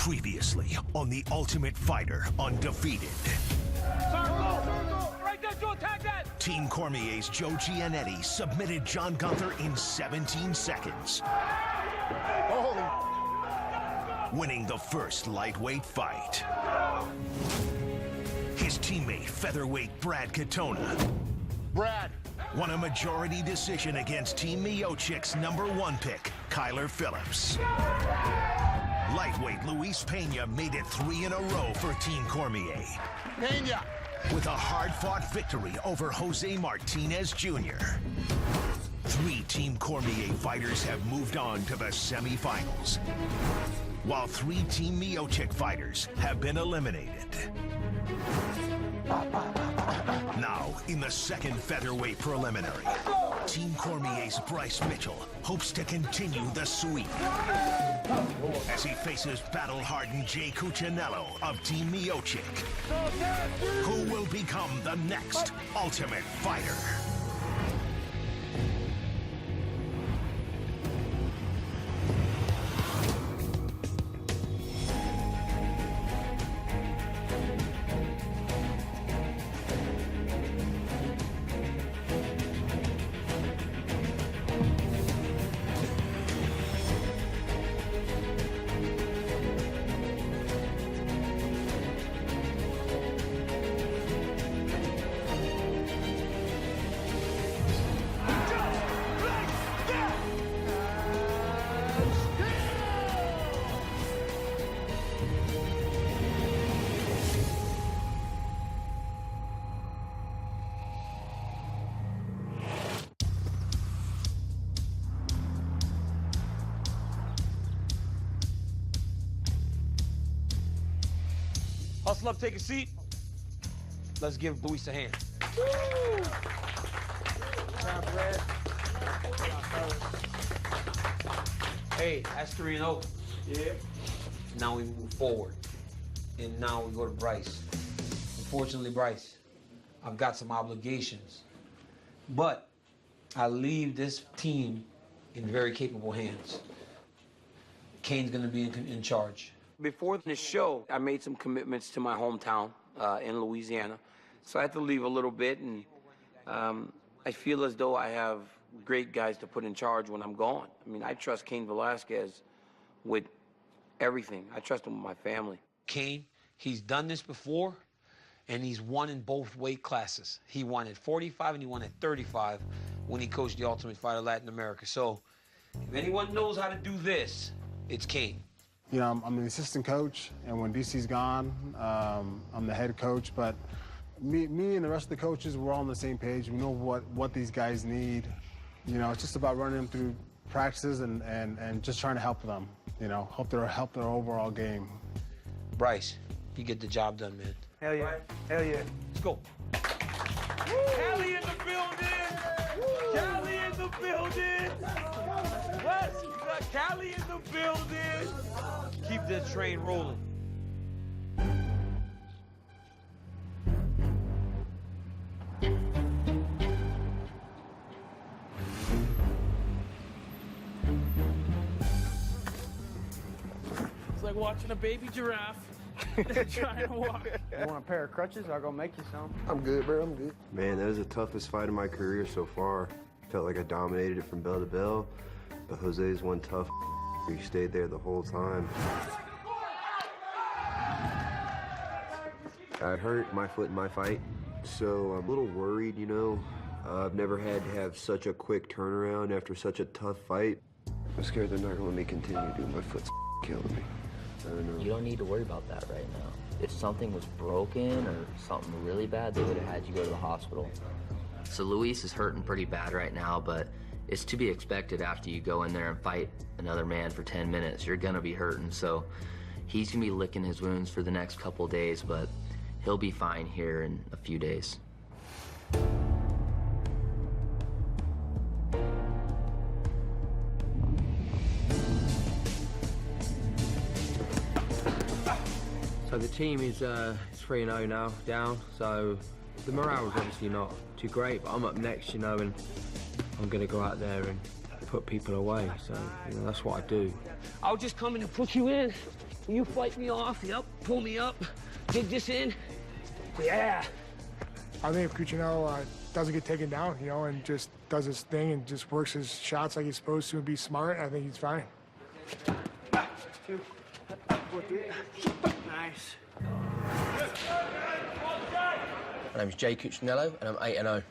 Previously on The Ultimate Fighter Undefeated. Circle! Right there, Joe, attack that! Team Cormier's Joe Giannetti submitted John Gunther in 17 seconds. Winning the first lightweight fight. His teammate, featherweight Brad Katona. Brad Won a majority decision against Team Miocic's #1 pick, Kyler Phillips. Lightweight Luis Pena made it 3 in a row for Team Cormier. Pena. With a hard-fought victory over Jose Martinez Jr. 3 Team Cormier fighters have moved on to the semifinals, while 3 Team Miocic fighters have been eliminated. Now, in the second featherweight preliminary, Team Cormier's Bryce Mitchell hopes to continue the sweep as he faces battle-hardened Jay Cuccinello of Team Miocic, who will become the next Ultimate Fighter. Hustle up, take a seat. Let's give Luis a hand. Hey, that's 3-0. Yeah. Now we move forward. And now we go to Bryce. Unfortunately, Bryce, I've got some obligations. But I leave this team in very capable hands. Kane's gonna be in charge. Before this show, I made some commitments to my hometown in Louisiana. So I had to leave a little bit, and I feel as though I have great guys to put in charge when I'm gone. I mean, I trust Cain Velasquez with everything. I trust him with my family. Cain, he's done this before, and he's won in both weight classes. He won at 45 and he won at 35 when he coached the Ultimate Fighter Latin America. So if anyone knows how to do this, it's Cain. You know, I'm the assistant coach, and when DC's gone, I'm the head coach. But me and the rest of the coaches, we're all on the same page. We know what these guys need. You know, it's just about running them through practices and just trying to help them. You know, help their overall game. Bryce, you get the job done, man. Hell yeah. Hell yeah. Let's go. Cali in the building! Cali in the building! West, Cali in the building! Keep this train rolling. It's like watching a baby giraffe trying to walk. You want a pair of crutches? I'll go make you some. I'm good, bro. I'm good. Man, that was the toughest fight of my career so far. Felt like I dominated it from bell to bell, but Jose's one tough. He stayed there the whole time. I hurt my foot in my fight, so I'm a little worried, you know. I've never had to have such a quick turnaround after such a tough fight. I'm scared they're not gonna let me continue, dude. My foot's killing me. I don't know. You don't need to worry about that right now. If something was broken or something really bad, they would have had you go to the hospital. So Luis is hurting pretty bad right now, but it's to be expected after you go in there and fight another man for 10 minutes. You're gonna be hurting, so he's gonna be licking his wounds for the next couple days, but he'll be fine here in a few days. So the team is 3-0 now, down, so the morale is obviously not too great, but I'm up next, you know, and I'm going to go out there and put people away, so you know, that's what I do. I'll just come in and put you in. You fight me off, yep, pull me up, dig this in. Yeah. I think if Cuccinello doesn't get taken down, you know, and just does his thing and just works his shots like he's supposed to and be smart, I think he's fine. Nice. My name's Jay Cuccinello, and I'm 8-0.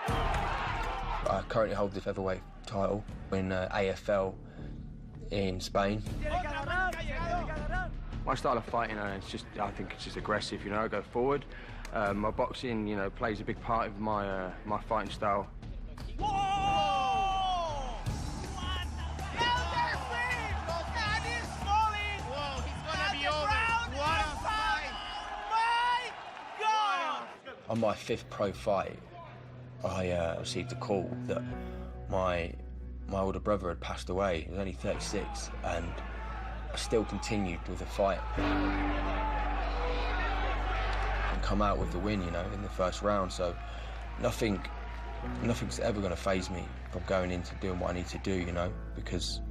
I currently hold the featherweight title in AFL in Spain. My style of fighting, it's just, I think it's just aggressive, you know, I go forward. My boxing, you know, plays a big part of my my fighting style. On my 5th pro fight, I received a call that my older brother had passed away. He was only 36, and I still continued with the fight and come out with the win, you know, in the first round. So nothing's ever going to faze me from going into doing what I need to do, you know, because,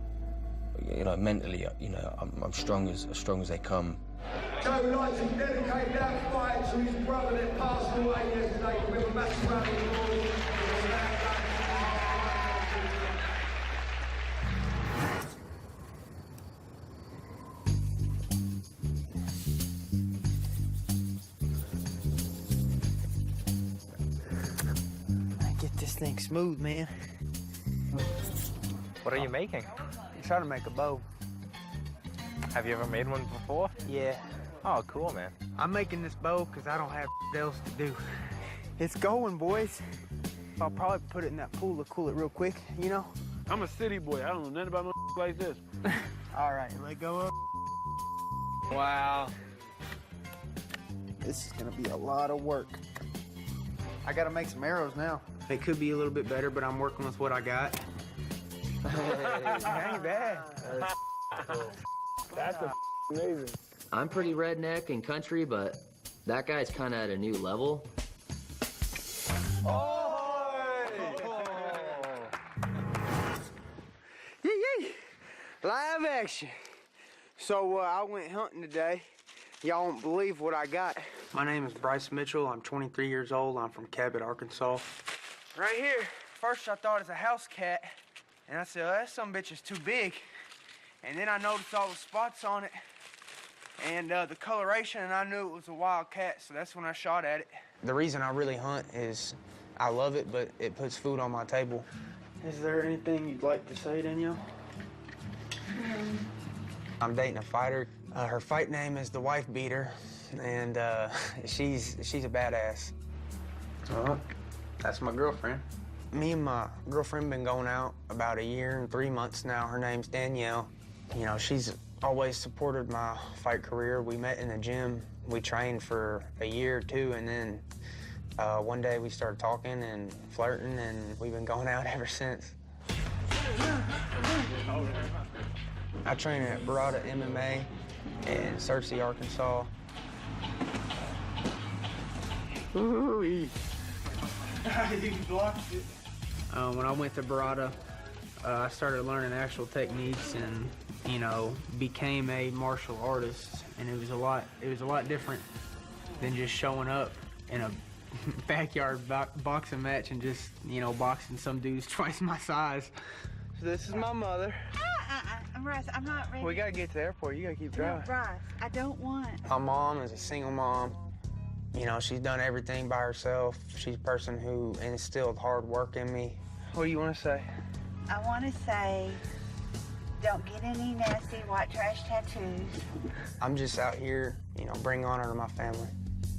you know, mentally, you know, I'm strong as they come. So we'd like to dedicate that fight to his brother that passed away yesterday. With a massive round of applause. Get this thing smooth, man. What are you making? I'm trying to make a bow. Have you ever made one before? Yeah. Oh, cool, man. I'm making this bow because I don't have else to do. It's going, boys. I'll probably put it in that pool to cool it real quick, you know? I'm a city boy. I don't know nothing about no like this. All right, let go of. Wow. This is gonna be a lot of work. I gotta make some arrows now. It could be a little bit better, but I'm working with what I got. Ain't bad. That's amazing. I'm pretty redneck and country, but that guy's kind of at a new level. Yee! Live action. So I went hunting today. Y'all won't believe what I got. My name is Bryce Mitchell. I'm 23 years old. I'm from Cabot, Arkansas. Right here. First I thought it was a house cat. And I said, oh, that some bitch is too big. And then I noticed all the spots on it and the coloration, and I knew it was a wild cat, so that's when I shot at it. The reason I really hunt is I love it, but it puts food on my table. Is there anything you'd like to say, Danielle? I'm dating a fighter. Her fight name is the Wife Beater, and she's a badass. That's my girlfriend. Me and my girlfriend been going out about 1 year and 3 months now. Her name's Danielle. You know, she's always supported my fight career. We met in the gym. We trained for 1 year or 2, and then one day we started talking and flirting, and we've been going out ever since. I train at Barada MMA in Searcy, Arkansas. Ooh-wee. You blocked it. When I went to Barada, I started learning actual techniques and, you know, became a martial artist. And it was a lot different than just showing up in a backyard boxing match and just, you know, boxing some dudes twice my size. So this is my mother. Bryce, I'm not ready. We gotta get to the airport. You gotta keep driving. No, Bryce, I don't want. My mom is a single mom. You know, she's done everything by herself. She's a person who instilled hard work in me. What do you want to say? I want to say, don't get any nasty white trash tattoos. I'm just out here, you know, bring honor to my family.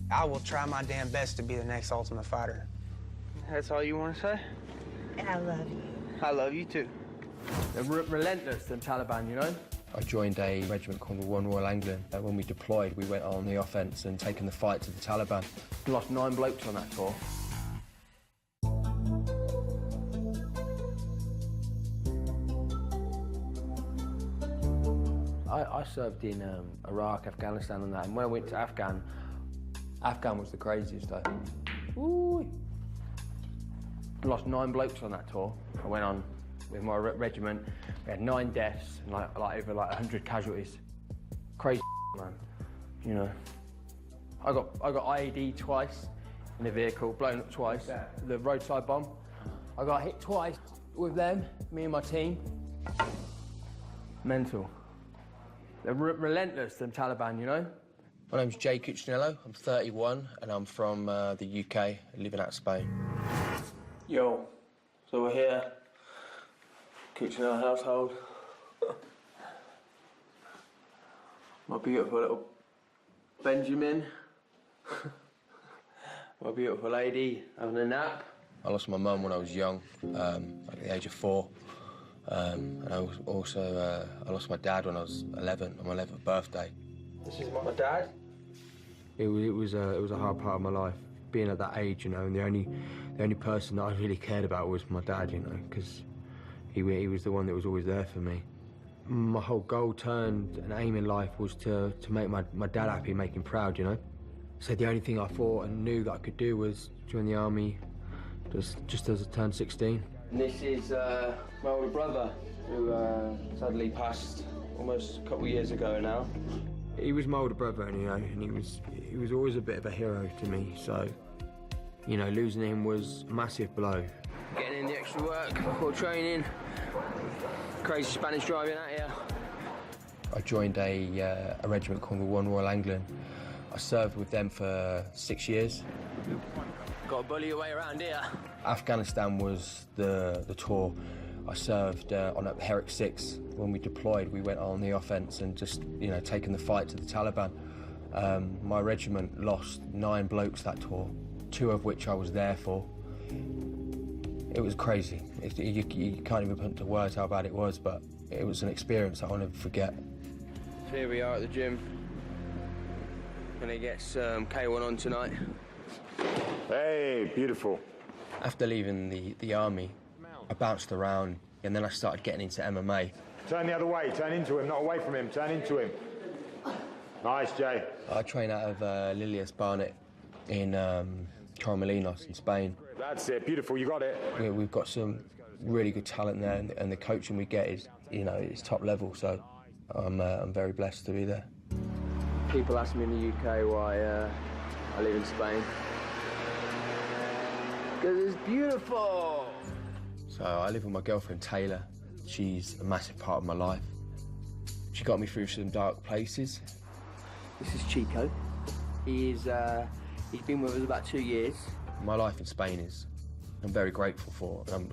I will try my damn best to be the next Ultimate Fighter. That's all you want to say? And I love you. I love you too. They're relentless, them Taliban, you know? I joined a regiment called the 1 Royal Anglian. When we deployed, we went on the offence and taken the fight to the Taliban. We lost 9 blokes on that tour. I served in Iraq, Afghanistan and that, and when I went to Afghan was the craziest, I think. Ooh. I lost 9 blokes on that tour. I went on with my regiment. We had 9 deaths and like over 100 casualties. Crazy. man. You know, I got IED twice in the vehicle, blown up twice. The roadside bomb. I got hit twice with them, me and my team. Mental. They're relentless, them Taliban, you know? My name's Jay Cuccinello, I'm 31, and I'm from the UK, living out of Spain. Yo, so we're here, Cuccinello household. My beautiful little Benjamin. My beautiful lady having a nap. I lost my mum when I was young, at the age of 4. And I also I lost my dad when I was 11, on my 11th birthday. This is my dad. It was a hard part of my life, being at that age, you know, and the only person that I really cared about was my dad, you know, because he was the one that was always there for me. My whole goal turned and aim in life was to make my dad happy, make him proud, you know. So the only thing I thought and knew that I could do was join the army just as I turned 16. And this is my older brother, who sadly passed almost a couple of years ago now. He was my older brother, and, you know, and he was always a bit of a hero to me. So, you know, losing him was a massive blow. Getting in the extra work before training. Crazy Spanish driving out here. I joined a regiment called the 1 Royal Anglian. I served with them for 6 years. Got to bully your way around here. Afghanistan was the tour. I served on at Herrick 6. When we deployed, we went on the offence and just, you know, taking the fight to the Taliban. My regiment lost 9 blokes that tour, 2 of which I was there for. It was crazy. You can't even put into words how bad it was, but it was an experience I'll never forget. So here we are at the gym. Gonna get some K1 on tonight. Hey, beautiful. After leaving the army, I bounced around, and then I started getting into MMA. Turn the other way, turn into him, not away from him, turn into him. Nice, Jay. I train out of Lilias Barnet in Torremolinos in Spain. That's it, beautiful, you got it. We've got some really good talent there, and the coaching we get is, you know, it's top level, so I'm very blessed to be there. People ask me in the UK why I live in Spain. Because it's beautiful! So I live with my girlfriend Taylor. She's a massive part of my life. She got me through some dark places. This is Chico. He's been with us about 2 years. My life in Spain I'm very grateful for, and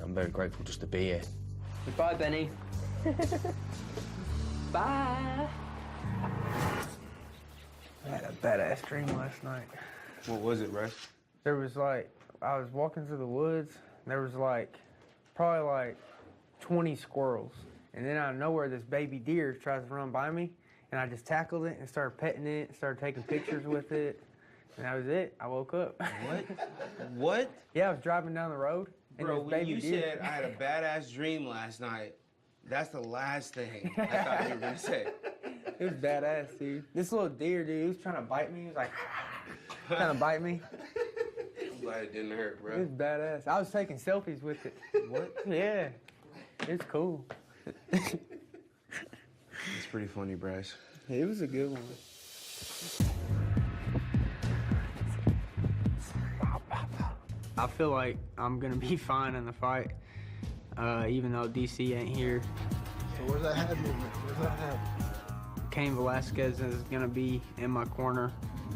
I'm very grateful just to be here. Goodbye, Benny. Bye. I had a badass dream last night. What was it, Russ? There was I was walking through the woods, and there was probably 20 squirrels. And then out of nowhere, this baby deer tries to run by me, and I just tackled it and started petting it, started taking pictures with it, and that was it. I woke up. What? What? Yeah, I was driving down the road, and Bro, this when baby you deer... said I had a badass dream last night, that's the last thing I thought you were gonna say. It was badass, dude. This little deer, dude, he was trying to bite me. He was like, trying to bite me. I'm glad it didn't hurt, bro. It was badass. I was taking selfies with it. What? Yeah. It's cool. It's pretty funny, Bryce. It was a good one. I feel like I'm gonna be fine in the fight, even though DC ain't here. So where's that head movement? Where's that head? Cain Velasquez is gonna be in my corner.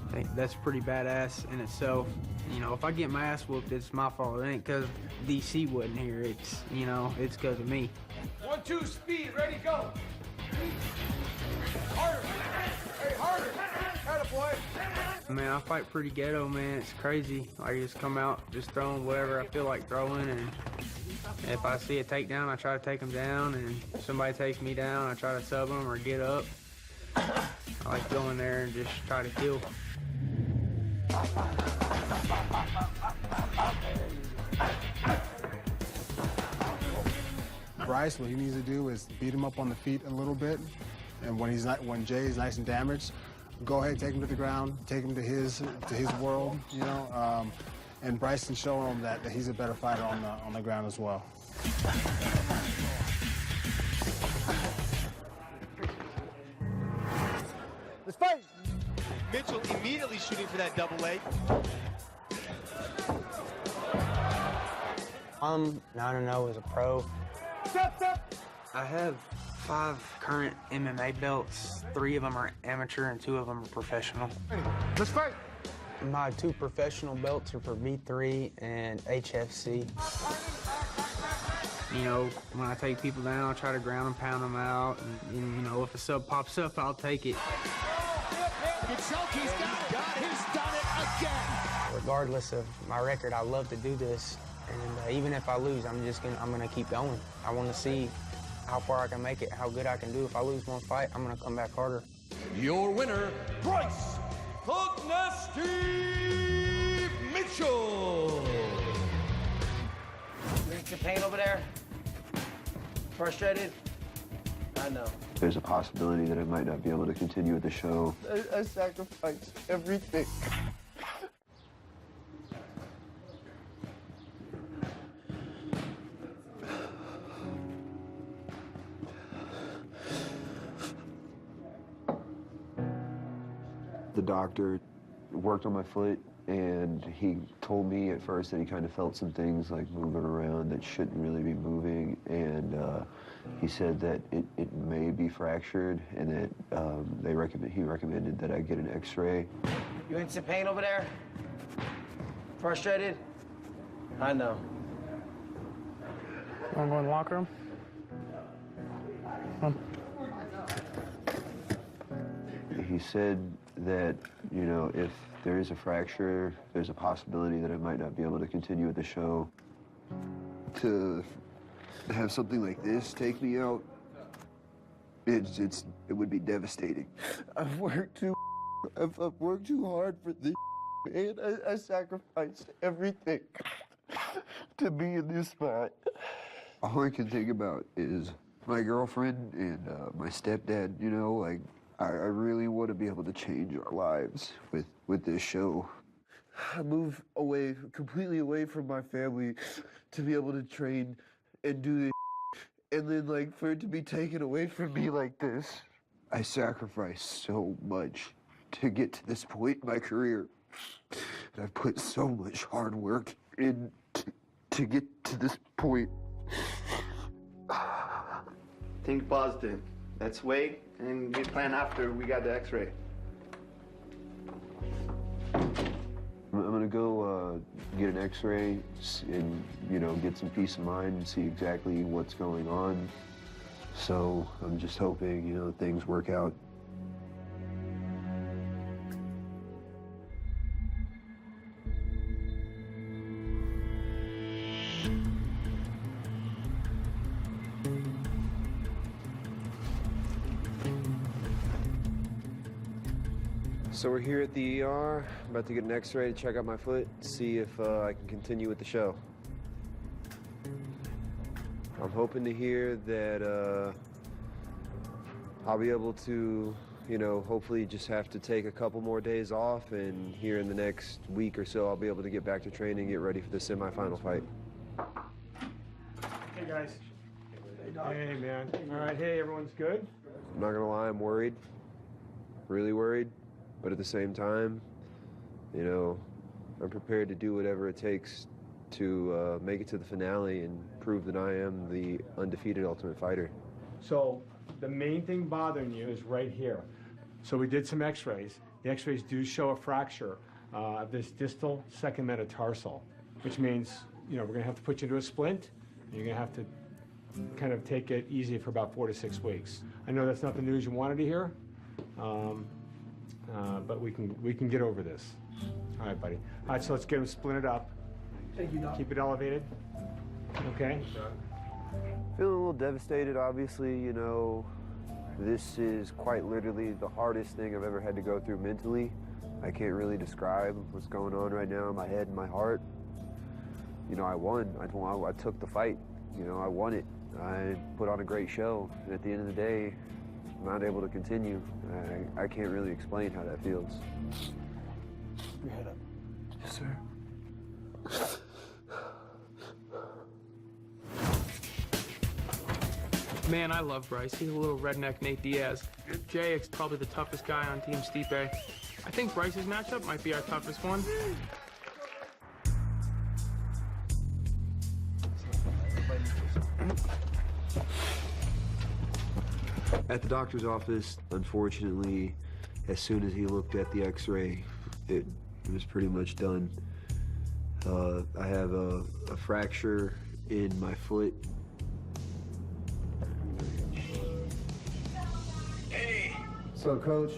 I think that's pretty badass in itself. You know, if I get my ass whooped, it's my fault. It ain't because DC wasn't here. It's, you know, it's because of me. 1, 2, speed, ready, go. Harder. Hey, harder. Atta boy. Man, I fight pretty ghetto, man. It's crazy. I just come out just throwing whatever I feel like throwing, and if I see a takedown, I try to take them down, and if somebody takes me down, I try to sub them or get up. I like going there and just try to kill. Bryce, what he needs to do is beat him up on the feet a little bit, and when Jay's nice and damaged, go ahead, take him to the ground, take him to his world, you know. And Bryce can show him that he's a better fighter on the ground as well. Let's fight. Mitchell immediately shooting for that double leg. I'm 9-0 as a pro. I have 5 current MMA belts. 3 of them are amateur and 2 of them are professional. Let's fight. My 2 professional belts are for V3 and HFC. You know, when I take people down, I try to ground and pound them out. And you know, if a sub pops up, I'll take it. He's got it. He's done it again. Regardless of my record, I love to do this. And even if I lose, I'm gonna keep going. I want to see how far I can make it, how good I can do. If I lose one fight, I'm gonna come back harder. Your winner, Bryce Thug Nasty Mitchell. You your pain over there? Frustrated? I know. There's a possibility that I might not be able to continue with the show. I sacrificed everything. The doctor worked on my foot, and he told me at first that he kind of felt some things like moving around that shouldn't really be moving, and he said that it may be fractured, and that he recommended that I get an x-ray. You in some pain over there? Frustrated? I know. Want to go in the locker room? He said that, you know, if there is a fracture, there's a possibility that I might not be able to continue with the show. To have something like this take me out, it would be devastating. I've worked too hard for this, man. I sacrificed everything to be in this spot. All I can think about is my girlfriend and my stepdad, you know, like, I really want to be able to change our lives with this show. I moved completely away from my family to be able to train and do this. And then, like, for it to be taken away from me like this. I sacrificed so much to get to this point in my career. And I've put so much hard work in to get to this point. Think positive. Let's wait and we plan after we got the x-ray. I'm gonna go get an x-ray and, you know, get some peace of mind and see exactly what's going on. So I'm just hoping, you know, things work out. So we're here at the ER, about to get an x-ray to check out my foot, see if I can continue with the show. I'm hoping to hear that I'll be able to, you know, hopefully just have to take a couple more days off, and here in the next week or so I'll be able to get back to training, get ready for the semifinal fight. Hey guys. Hey man. All right, hey, everyone's good? I'm not gonna lie, I'm worried, really worried. But at the same time, you know, I'm prepared to do whatever it takes to make it to the finale and prove that I am the undefeated Ultimate Fighter. So the main thing bothering you is right here. So we did some x-rays. The x-rays do show a fracture of this distal second metatarsal, which means, you know, we're gonna have to put you into a splint. And you're gonna have to kind of take it easy for about 4 to 6 weeks. I know that's not the news you wanted to hear. But we can get over this. All right, buddy. All right, so let's get them splinted up. Thank you, Doc. Keep it elevated. Okay? Feeling a little devastated, obviously, you know. This is quite literally the hardest thing I've ever had to go through mentally. I can't really describe what's going on right now in my head and my heart. You know, I won. I took the fight. You know, I won it. I put on a great show. And at the end of the day, I'm not able to continue. I can't really explain how that feels. Your head up. Yes, sir. Man, I love Bryce. He's a little redneck Nate Diaz. Jay is probably the toughest guy on Team Stipe. I think Bryce's matchup might be our toughest one. At the doctor's office, unfortunately, as soon as he looked at the x-ray, it was pretty much done. I have a fracture in my foot. Hey, What's up, Coach?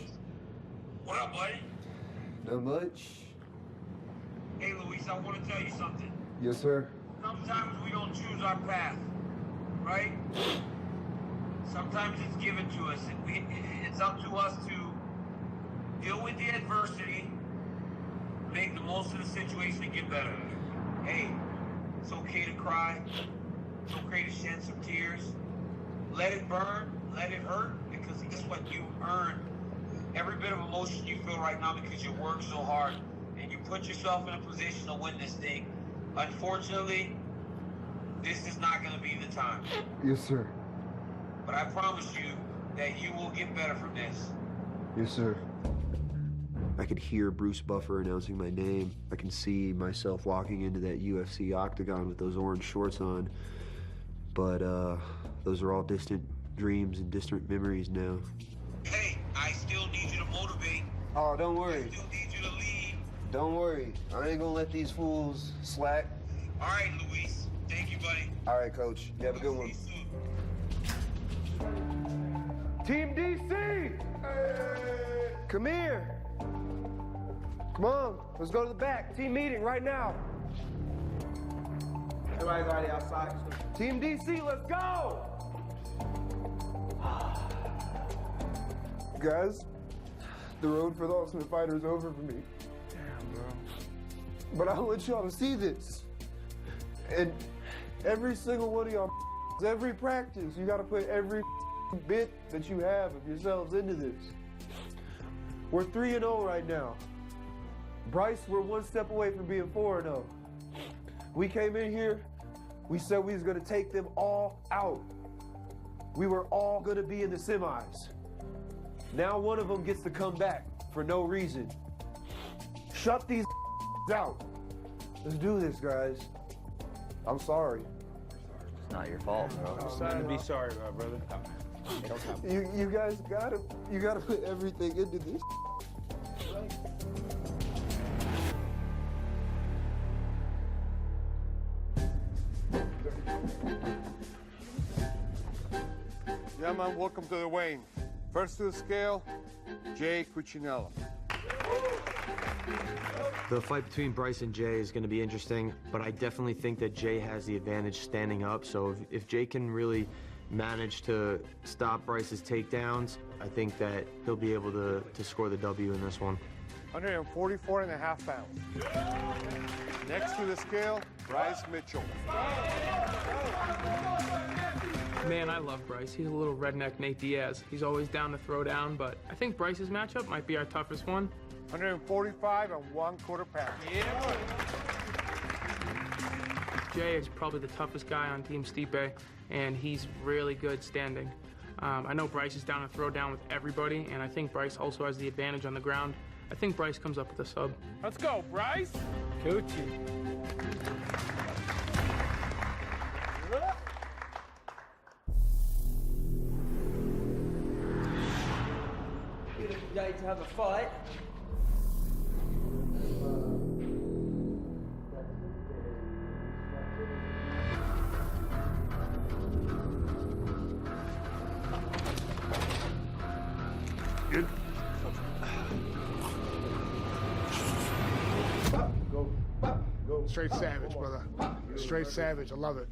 what up, buddy? Not much. Hey, Luis, I want to tell you something. Yes, sir. Sometimes we don't choose our path, right? Sometimes it's given to us. It's up to us to deal with the adversity, make the most of the situation, and get better. Hey, it's okay to cry. It's okay to shed some tears. Let it burn. Let it hurt. Because guess what? You earn every bit of emotion you feel right now because you work so hard and you put yourself in a position to win this thing. Unfortunately, this is not going to be the time. Yes, sir. But I promise you that you will get better from this. Yes, sir. I could hear Bruce Buffer announcing my name. I can see myself walking into that UFC octagon with those orange shorts on. But those are all distant dreams and distant memories now. Hey, I still need you to motivate. Oh, don't worry. I still need you to lead. Don't worry. I ain't gonna let these fools slack. All right, Luis. Thank you, buddy. All right, Coach. You have a good one. Team DC! Come here. Come on, let's go to the back. Team meeting right now. Everybody's already outside. Team DC, let's go! Guys, the road for the Ultimate Fighter is over for me. Damn, bro. But I want y'all to see this. And every single one of y'all, every practice, you gotta put every bit that you have of yourselves into this. We're 3-0 right now. Bryce, we're one step away from being 4-0. We came in here, we said we was gonna take them all out. We were all gonna be in the semis. Now one of them gets to come back for no reason. Shut these out. Let's do this, guys. I'm sorry. It's not your fault, bro. Nothing to be sorry about, brother. You guys gotta put everything into this. Yeah, man, welcome to the weigh-in. First to the scale, Jay Cuccinella. The fight between Bryce and Jay is going to be interesting, but I definitely think that Jay has the advantage standing up. So if Jay can really manage to stop Bryce's takedowns, I think that he'll be able to score the W in this one. 144.5 pounds. Next to the scale, Bryce Mitchell. Man, I love Bryce. He's a little redneck Nate Diaz. He's always down to throw down, but I think Bryce's matchup might be our toughest one. 145.25 pounds. Yeah. Jay is probably the toughest guy on Team Stipe, and he's really good standing. I know Bryce is down to throw down with everybody, and I think Bryce also has the advantage on the ground. I think Bryce comes up with a sub. Let's go, Bryce. Coochie. Good day to have a fight. Good. Go. Straight savage, brother. Straight savage. I love it.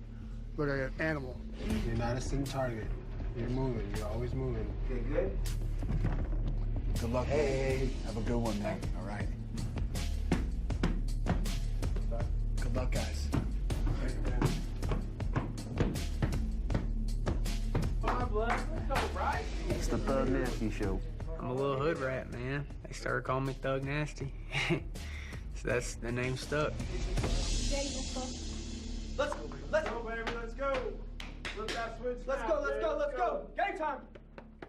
Look like an animal. You're not a sitting target. You're moving. You're always moving. Okay, good. Good luck. Hey. Have a good one, man. All right. Good luck, guys. It's the Thug Nasty Show. I'm a little hood rat, man. They started calling me Thug Nasty. So that's the name stuck. Let's go, baby, let's go. Flip that switch Let's now, go, let's Jay. go, let's go. Game time.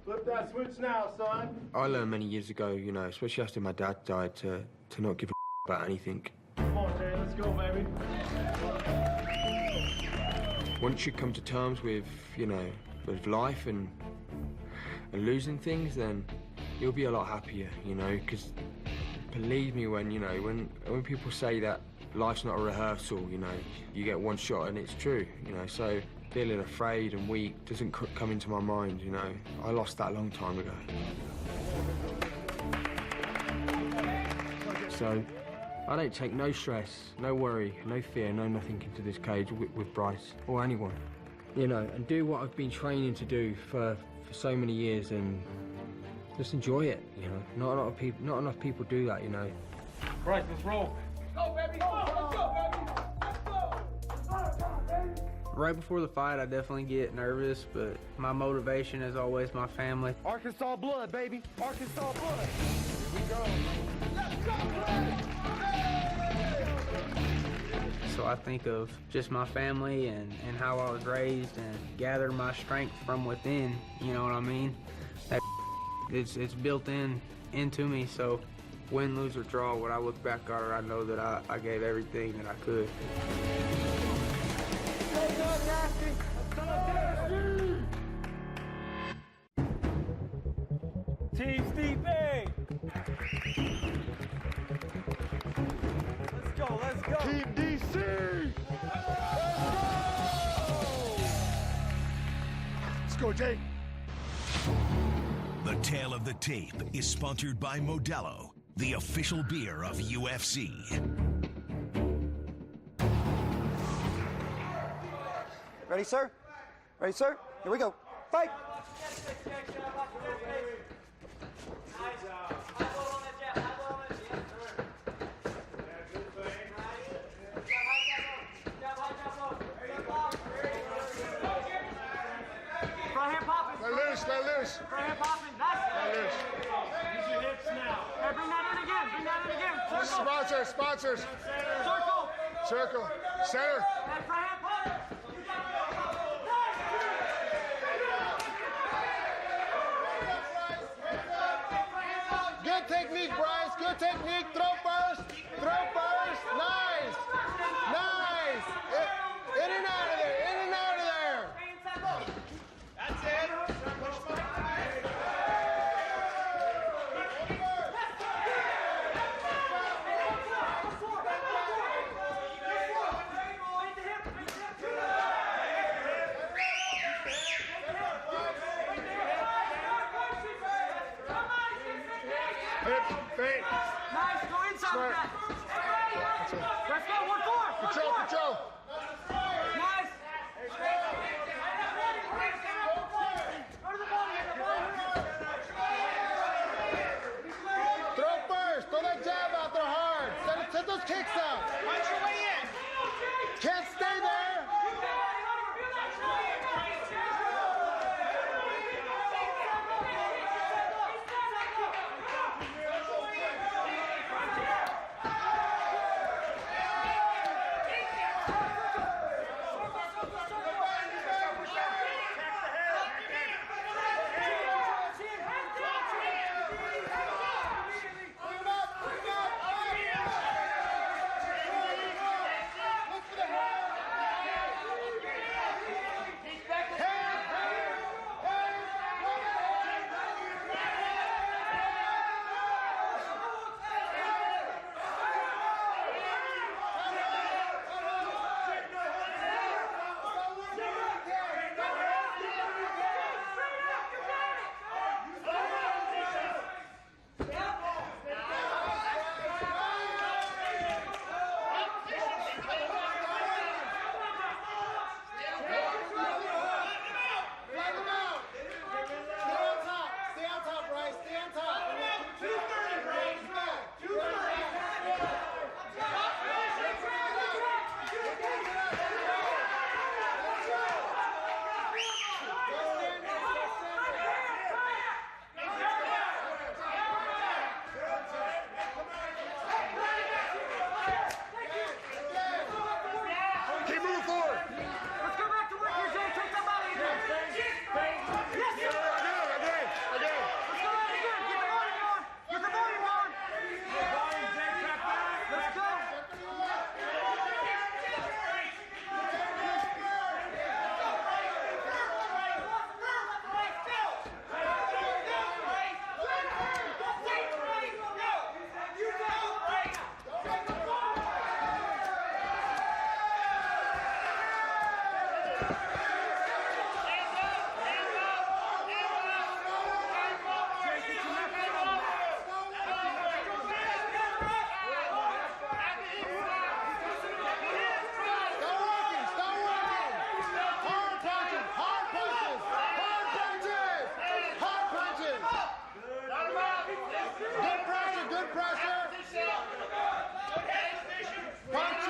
Flip that switch now, son. I learned many years ago, you know, especially after my dad died, to not give a about anything. Come on, Jay, let's go, baby. Once you come to terms with, you know, with life and losing things, then you'll be a lot happier, you know, because believe me, when, you know, when people say that life's not a rehearsal, you know, you get one shot and it's true, you know, so feeling afraid and weak doesn't come into my mind, you know. I lost that a long time ago. So I don't take no stress, no worry, no fear, no nothing into this cage with Bryce or anyone, you know, and do what I've been training to do for so many years and just enjoy it, you know. Not enough people do that, you know. Bryce, let's roll. Go, baby. Go, let's go, baby. Let's go. Let's go, baby. Right before the fight, I definitely get nervous, but my motivation is always my family. Arkansas blood, baby. Arkansas blood. Here we go. Let's go, Bryce. So I think of just my family and how I was raised and gather my strength from within, you know what I mean? That it's built into me, so win, lose, or draw, when I look back at it, I know that I gave everything that I could. Team Steve A. Let's go, let's go. Team DC. Let's go, Jay. The Tale of the Tape is sponsored by Modelo, the official beer of UFC. Ready, sir? Ready, sir? Here we go. Fight! Let loose, let loose. Let loose. Use your hips now. Hey, bring that in again. Bring that in again. Circle. Sponsors. Circle. Circle. Center. Hey, front hand pop. Good technique, Bryce. Good technique. Throw first. Throw first. Nice. Nice. In and out of there. In and out of there. That's it. Hips, feet. Nice. Go inside with that. Let's go. 1-4. Control, control. Nice. Throw first. Throw that jab out there hard. Send those kicks out. Punch your way in. Can't stay there. pressure. Punches,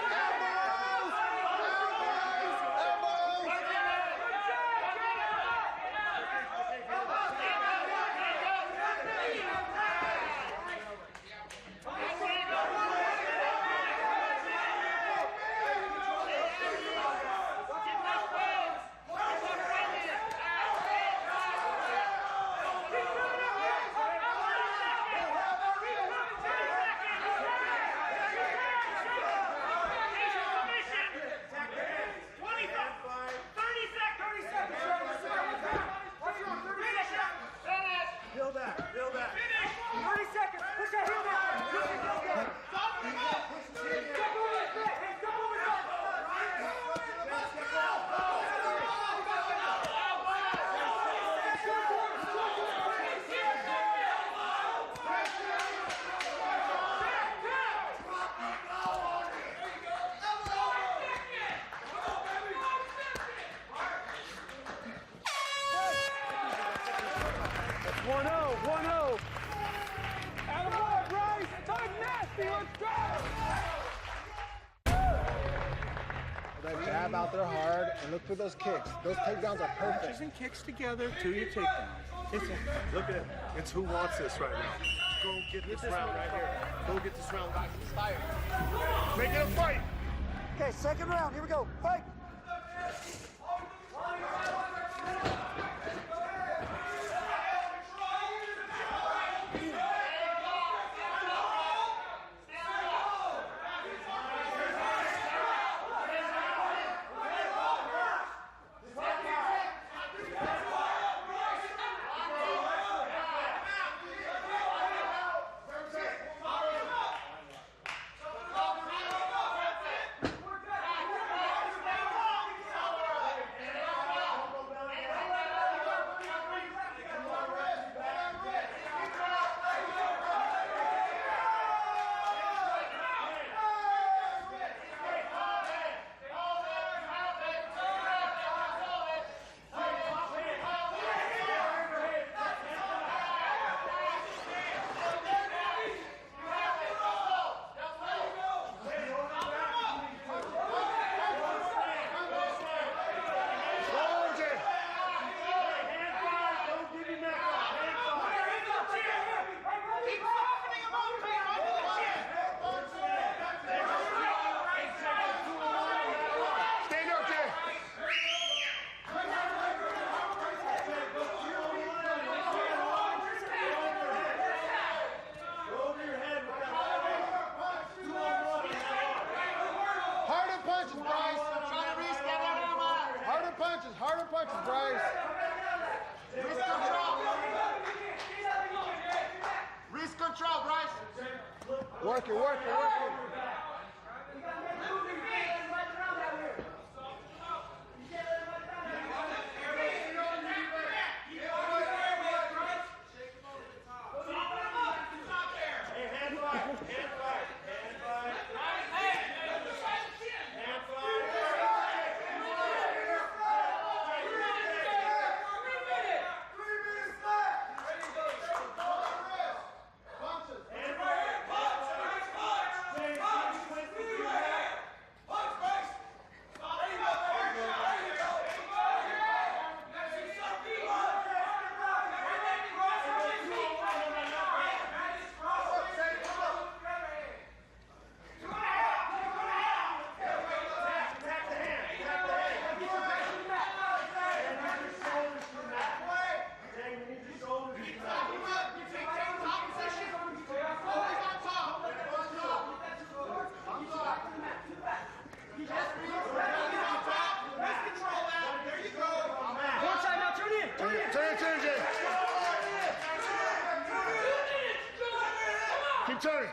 elbows, elbows, elbows. That jab out there hard and look for those kicks. Those takedowns are perfect. Punches and kicks together to your takedown. Look at it. It's who wants this right now. Go get this round right here. Go get this round, guys. He's tired. Make it a fight. Okay, second round. Here we go. Fight. Harder punches, Bryce. Wrist control. Wrist control, Bryce. Work it, work it, work it. Keep turning.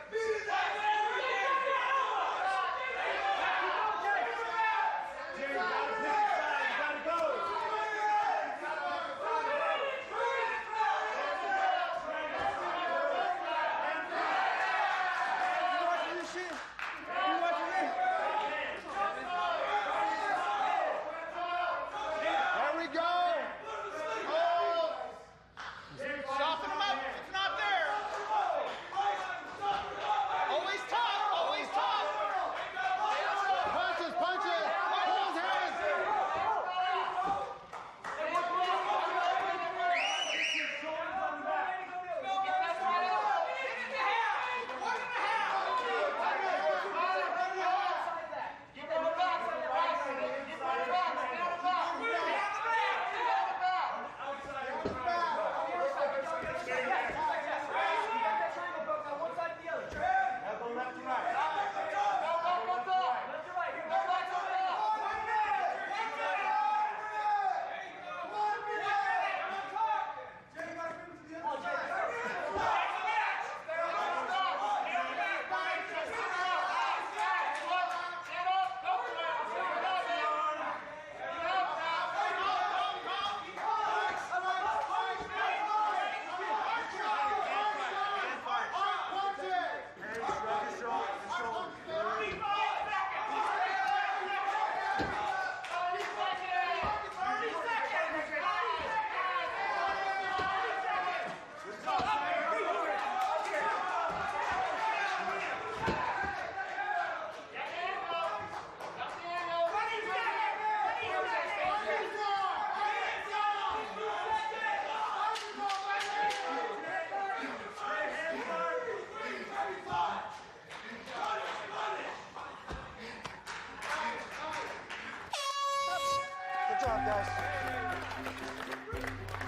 guys.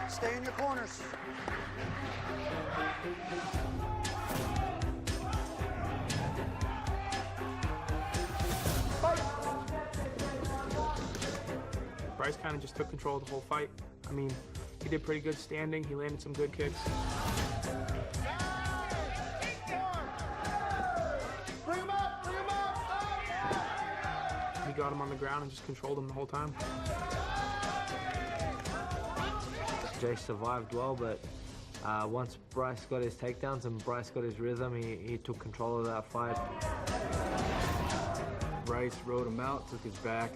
Stay in your corners. Bryce kind of just took control of the whole fight. I mean, he did pretty good standing. He landed some good kicks. Bring him up! Bring him up! He got him on the ground and just controlled him the whole time. Jay survived well, but once Bryce got his takedowns and Bryce got his rhythm, he took control of that fight. Bryce rode him out, took his back,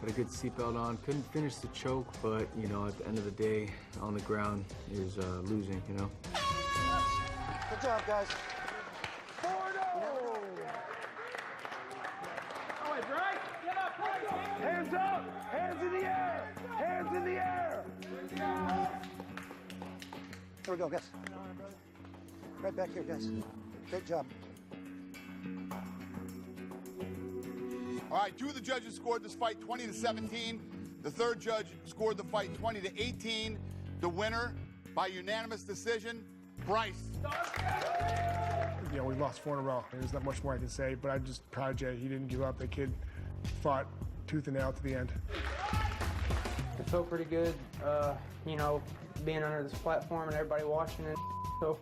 had a good seatbelt on, couldn't finish the choke, but, you know, at the end of the day, on the ground is losing, you know? Good job, guys. Hands up! Hands in the air! Hands in the air! Here we go, guys. Right back here, guys. Great job. All right, two of the judges scored this fight 20-17. The third judge scored the fight 20-18. The winner, by unanimous decision, Bryce. You know, we lost 4 in a row. There's not much more I can say, but I'm just proud of Jay. He didn't give up. The kid fought tooth and nail to the end. It felt pretty good, you know, being under this platform and everybody watching it. So,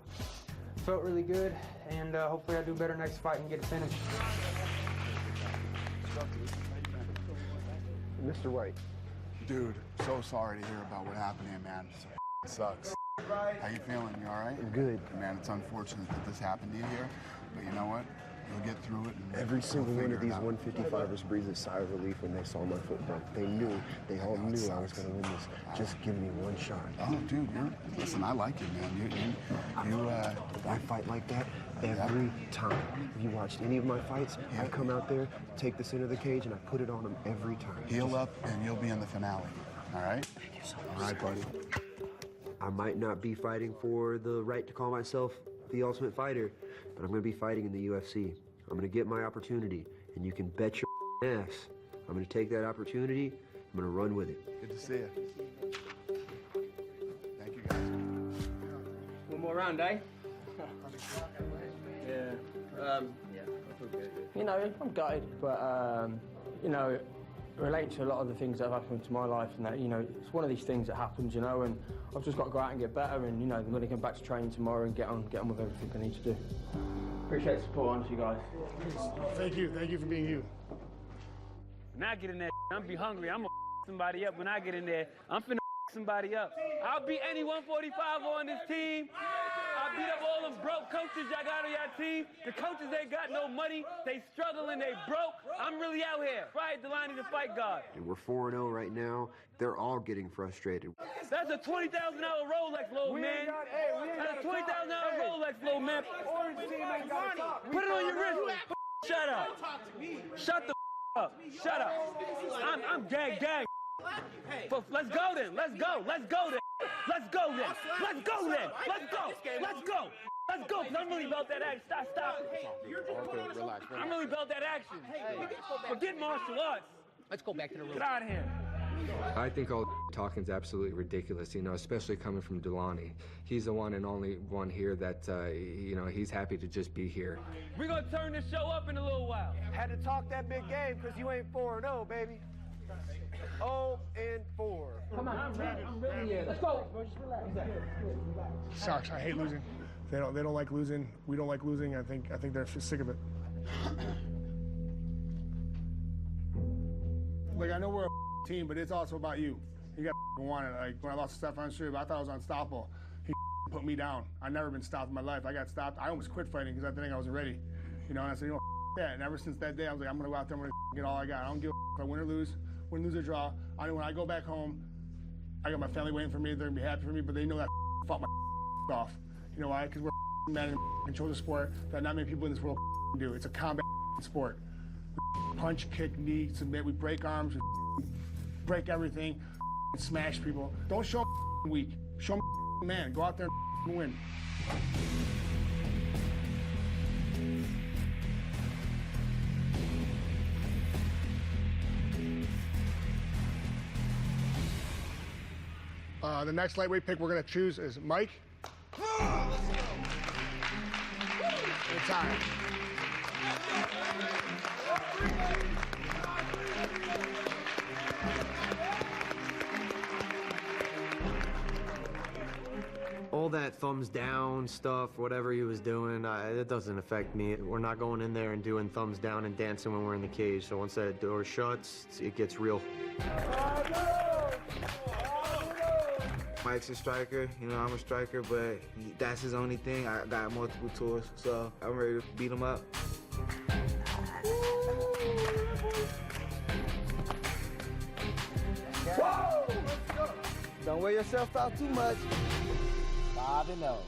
it felt really good, and hopefully I do better next fight and get it finished. Mr. White. Dude, so sorry to hear about what happened here, man. It sucks. How you feeling? You all right? Good. Man, it's unfortunate that this happened to you here, but you know what? You'll get through it. And Every single one of these it out. 155ers breathed a sigh of relief when they saw my foot bump. They all knew I was going to win this. Just give me one shot. Oh, dude, listen, I like you, man. I fight like that every time. If you watched any of my fights, I come out there, take the center of the cage, and I put it on them every time. Heal up, and you'll be in the finale. All right? Thank you so much. All right, buddy. I might not be fighting for the right to call myself the Ultimate Fighter, but I'm going to be fighting in the UFC. I'm going to get my opportunity, and you can bet your ass I'm going to take that opportunity. I'm going to run with it. Good to see you. Thank you, guys. One more round, eh? Yeah. You know, I'm gutted, but, you know, relating to a lot of the things that have happened to my life and that, you know, it's one of these things that happens, you know, and I've just got to go out and get better and, you know, I'm going to come back to training tomorrow and get on with everything I need to do. Appreciate the support, honestly, guys. Thank you for being you. When I get in there, I'm be hungry. I'm gonna somebody up when I get in there. I'm finna somebody up. I'll beat any 145 on this team. I'll beat up all them broke coaches y'all got on your team. The coaches ain't got no money. They struggling, they broke. I'm really out here. Right, Delani, the fight god. And we're 4-0 right now. They're all getting frustrated. That's a $20,000 Rolex, little man. That's a $20,000 Rolex, little man. Put it on your wrist. Shut up. Shut the up. Shut up. I'm gang. But let's go then. Let's go then. Let's go then. Let's go. Because I'm really about that action. Stop it. I'm really about that action. Forget martial arts. Let's go back to the room. Get out of here. I think all the talking is absolutely ridiculous, you know, especially coming from Delani. He's the one and only one here that, you know, he's happy to just be here. We're going to turn this show up in a little while. Had to talk that big game because you ain't 4-0, baby. 0-4. Come on, I'm ready. Yeah, let's go. Just relax. Sucks. I hate losing. They don't like losing. We don't like losing. I think they're sick of it. Like, I know we're a team, but it's also about you. You got want it. Like, when I lost to Stefan Struve, I thought I was unstoppable. He put me down. I've never been stopped in my life. I got stopped. I almost quit fighting because I think I wasn't ready. You know, and I said, you know, that. And ever since that day, I was like, I'm going to go out there, I'm going to get all I got. I don't give a if I win or lose or draw. I know when I go back home, I got my family waiting for me. They're going to be happy for me, but they know that fought my off. You know why? Because we're men and control the sport that not many people in this world do. It's a combat sport. We punch, kick, knee, submit. We break arms. We break everything. Smash people. Don't show me weak. Show me man. Go out there and win. The next lightweight pick we're going to choose is Mike. Retire. All that thumbs down stuff, whatever he was doing, it doesn't affect me. We're not going in there and doing thumbs down and dancing when we're in the cage. So once that door shuts, it gets real. Mike's a striker, you know, I'm a striker, but that's his only thing. I got multiple tools, so I'm ready to beat him up. Don't wear yourself out too much. 5-0.